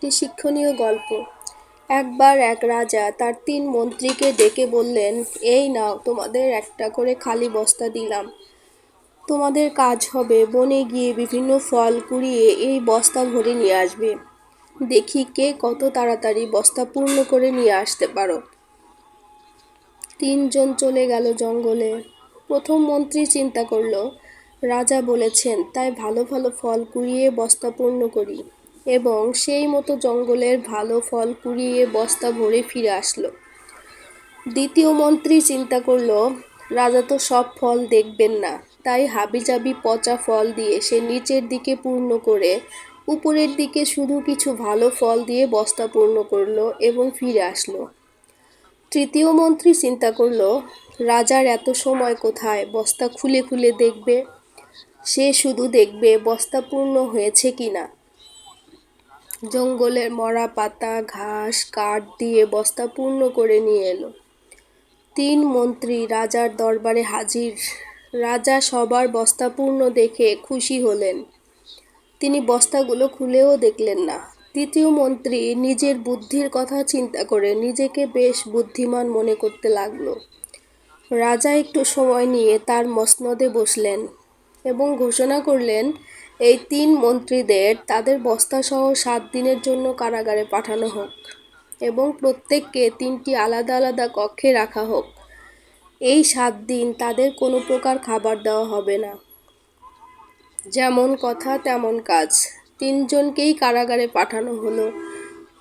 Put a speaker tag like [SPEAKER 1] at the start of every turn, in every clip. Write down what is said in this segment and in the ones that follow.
[SPEAKER 1] একটি শিক্ষণীয় গল্প। একবার এক রাজা তার ৩ মন্ত্রীকে ডেকে বললেন, এই নাও, তোমাদের একটা করে খালি বস্তা দিলাম। তোমাদের কাজ হবে বনে গিয়ে বিভিন্ন ফল কুড়িয়ে এই বস্তা ভরে নিয়ে আসবে। দেখি কে কত তাড়াতাড়ি বস্তা পূর্ণ করে নিয়ে আসতে পারো। ৩ জন চলে গেল জঙ্গলে। প্রথম মন্ত্রী চিন্তা করল, রাজা বলেছেন তাই ভালো ভালো ফল কুড়িয়ে বস্তা পূর্ণ করি, এবং সেই মতো জঙ্গলের ভালো ফল কুড়িয়ে বস্তা ভরে ফিরে আসলো। দ্বিতীয় মন্ত্রী চিন্তা করল, রাজা তো সব ফল দেখবেন না, তাই হাবিজাবি পচা ফল দিয়ে সে নিচের দিকে পূর্ণ করে উপরের দিকে শুধু কিছু ভালো ফল দিয়ে বস্তা পূর্ণ করলো এবং ফিরে আসলো। তৃতীয় মন্ত্রী চিন্তা করল, রাজার এত সময় কোথায় বস্তা খুলে খুলে দেখবে। সে শুধু দেখবে বস্তা পূর্ণ হয়েছে কিনা। জঙ্গলের মরা পাতা, ঘাস, কাঠ দিয়ে বস্তা পূর্ণ করে নিয়ে এলো। ৩ মন্ত্রী রাজার দরবারে হাজির। রাজা সবার বস্তা পূর্ণ দেখে খুশি হলেন। তিনি বস্তাগুলো খুলেও দেখলেন না। তৃতীয় মন্ত্রী নিজের বুদ্ধির কথা চিন্তা করে নিজেকে বেশ বুদ্ধিমান মনে করতে লাগলো। রাজা একটু সময় নিয়ে তার মসনদে বসলেন এবং ঘোষণা করলেন, এই ৩ মন্ত্রীদের তাদের বস্তাসহ ৭ দিনের জন্য কারাগারে পাঠানো হোক এবং প্রত্যেককে ৩টি আলাদা আলাদা কক্ষে রাখা হোক। এই ৭ দিন তাদের কোনো প্রকার খাবার দেওয়া হবে না। যেমন কথা তেমন কাজ। ৩ জনকেই কারাগারে পাঠানো হলো।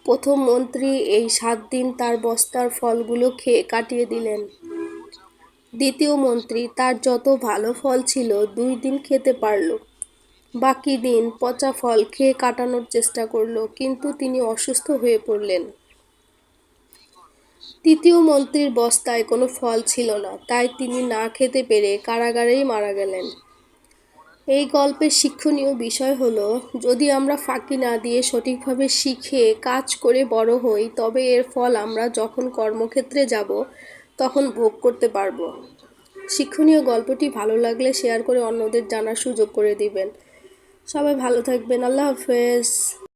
[SPEAKER 1] প্রথম মন্ত্রী এই ৭ দিন তার বস্তার ফলগুলো খেয়ে কাটিয়ে দিলেন। দ্বিতীয় মন্ত্রী তার যত ভালো ফল ছিল ২ দিন খেতে পারল। বাকি দিন পচা ফল খেয়ে কাটানোর চেষ্টা করল, কিন্তু তিনি অসুস্থ হয়ে পড়লেন। তৃতীয় মন্ত্রীর বস্তায় কোনো ফল ছিল না, তাই তিনি না খেতে পেরে কারাগারেই মারা গেলেন। এই গল্পের শিক্ষণীয় বিষয় হলো, যদি আমরা ফাঁকি না দিয়ে সঠিকভাবে শিখে কাজ করে বড় হই, তবে এর ফল আমরা যখন কর্মক্ষেত্রে যাব তখন ভোগ করতে পারব। শিক্ষণীয় গল্পটি ভালো লাগলে শেয়ার করে অন্যদের জানার সুযোগ করে দিবেন। সবাই ভালো থাকবেন। আল্লাহ হাফেজ।